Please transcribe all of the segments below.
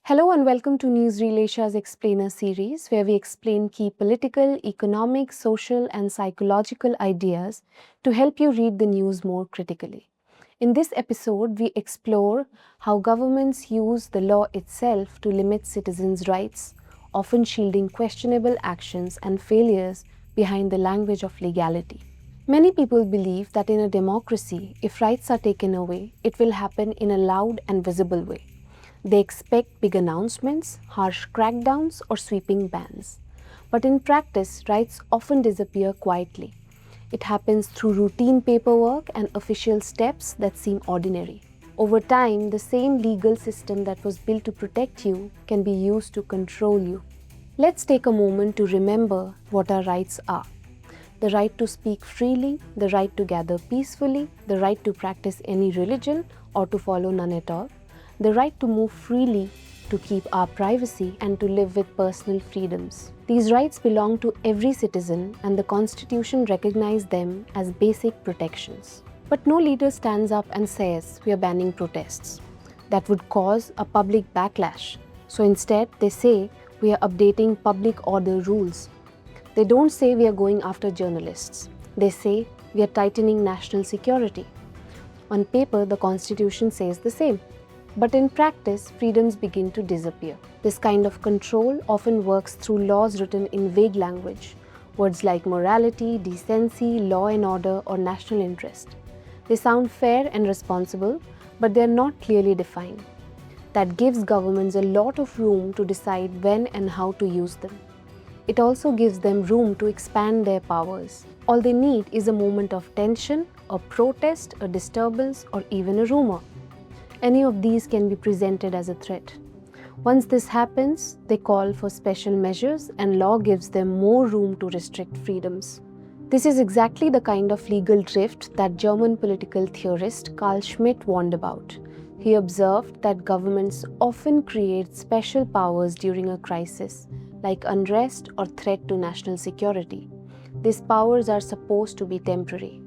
Hello and welcome to Newsreel Asia's Explainer series, where we explain key political, economic, social, and psychological ideas to help you read the news more critically. In this episode, we explore how governments use the law itself to limit citizens' rights, often shielding questionable actions and failures behind the language of legality. Many people believe that in a democracy, if rights are taken away, it will happen in a loud and visible way. They expect big announcements, harsh crackdowns, or sweeping bans. But in practice, rights often disappear quietly. It happens through routine paperwork and official steps that seem ordinary. Over time, the same legal system that was built to protect you can be used to control you. Let's take a moment to remember what our rights are. The right to speak freely, the right to gather peacefully, the right to practice any religion or to follow none at all, the right to move freely, to keep our privacy, and to live with personal freedoms. These rights belong to every citizen, and the Constitution recognizes them as basic protections. But no leader stands up and says, "We are banning protests." That would cause a public backlash. So instead, they say, "We are updating public order rules." They don't say, "We are going after journalists." They say, "We are tightening national security." On paper, the Constitution says the same. But in practice, freedoms begin to disappear. This kind of control often works through laws written in vague language, words like morality, decency, law and order, or national interest. They sound fair and responsible, but they are not clearly defined. That gives governments a lot of room to decide when and how to use them. It also gives them room to expand their powers. All they need is a moment of tension, a protest, a disturbance, or even a rumor. Any of these can be presented as a threat. Once this happens, they call for special measures and law gives them more room to restrict freedoms. This is exactly the kind of legal drift that German political theorist Carl Schmitt warned about. He observed that governments often create special powers during a crisis, like unrest or threat to national security. These powers are supposed to be temporary,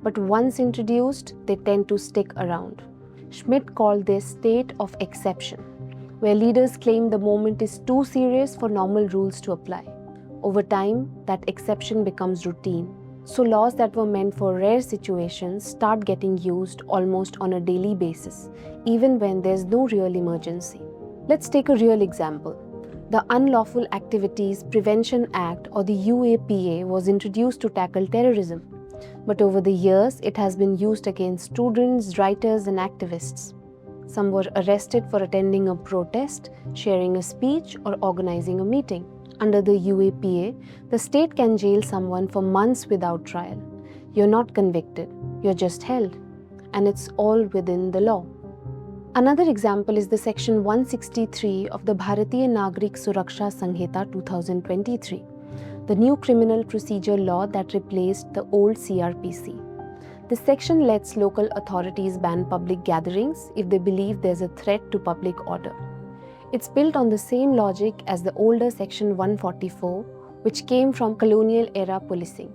but once introduced, they tend to stick around. Schmitt called this state of exception, where leaders claim the moment is too serious for normal rules to apply. Over time, that exception becomes routine. So laws that were meant for rare situations start getting used almost on a daily basis, even when there's no real emergency. Let's take a real example. The Unlawful Activities Prevention Act, or the UAPA, was introduced to tackle terrorism. But over the years, it has been used against students, writers, and activists. Some were arrested for attending a protest, sharing a speech, or organizing a meeting. Under the UAPA, the state can jail someone for months without trial. You're not convicted, you're just held. And it's all within the law. Another example is the Section 163 of the Bharatiya Nagrik Suraksha Sanhita 2023. The new criminal procedure law that replaced the old CRPC. This section lets local authorities ban public gatherings if they believe there's a threat to public order. It's built on the same logic as the older Section 144, which came from colonial-era policing.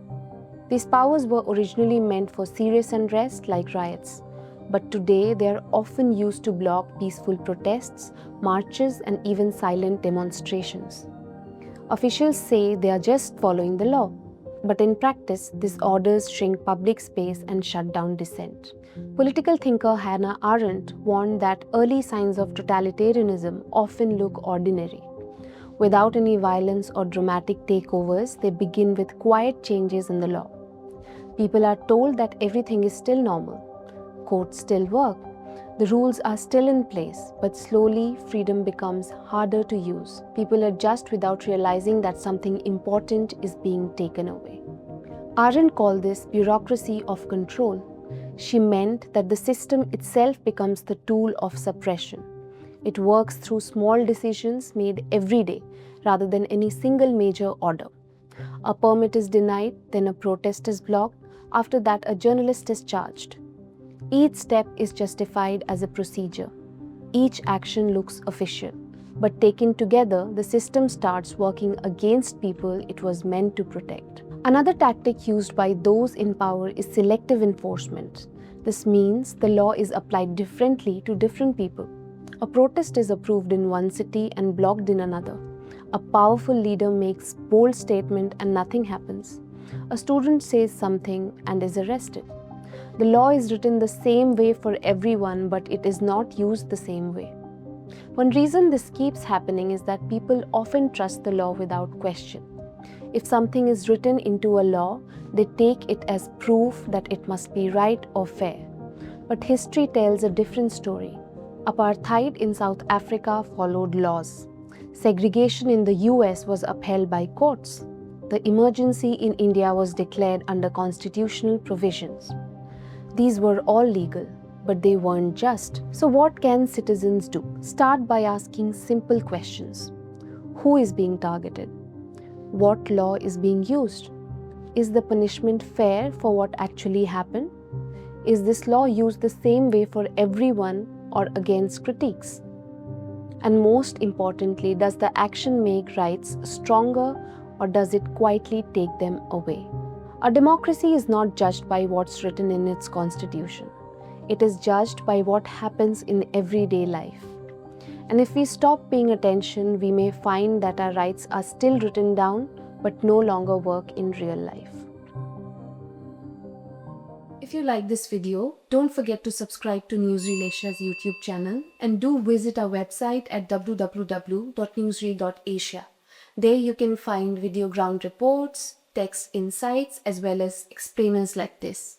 These powers were originally meant for serious unrest like riots, but today they are often used to block peaceful protests, marches, and even silent demonstrations. Officials say they are just following the law, but in practice, these orders shrink public space and shut down dissent. Political thinker Hannah Arendt warned that early signs of totalitarianism often look ordinary. Without any violence or dramatic takeovers, they begin with quiet changes in the law. People are told that everything is still normal. Courts still work. The rules are still in place, but slowly freedom becomes harder to use. People adjust without realizing that something important is being taken away. Arendt called this bureaucracy of control. She meant that the system itself becomes the tool of suppression. It works through small decisions made every day rather than any single major order. A permit is denied, then a protest is blocked. After that, a journalist is charged. Each step is justified as a procedure. Each action looks official. But taken together, the system starts working against people it was meant to protect. Another tactic used by those in power is selective enforcement. This means the law is applied differently to different people. A protest is approved in one city and blocked in another. A powerful leader makes bold statement and nothing happens. A student says something and is arrested. The law is written the same way for everyone, but it is not used the same way. One reason this keeps happening is that people often trust the law without question. If something is written into a law, they take it as proof that it must be right or fair. But history tells a different story. Apartheid in South Africa followed laws. Segregation in the US was upheld by courts. The emergency in India was declared under constitutional provisions. These were all legal, but they weren't just. So what can citizens do? Start by asking simple questions. Who is being targeted? What law is being used? Is the punishment fair for what actually happened? Is this law used the same way for everyone or against critiques? And most importantly, does the action make rights stronger or does it quietly take them away? A democracy is not judged by what's written in its constitution. It is judged by what happens in everyday life. And if we stop paying attention, we may find that our rights are still written down but no longer work in real life. If you like this video, don't forget to subscribe to Newsreel Asia's YouTube channel and do visit our website at www.newsreel.asia. There you can find video ground reports, text insights as well as explainers like this.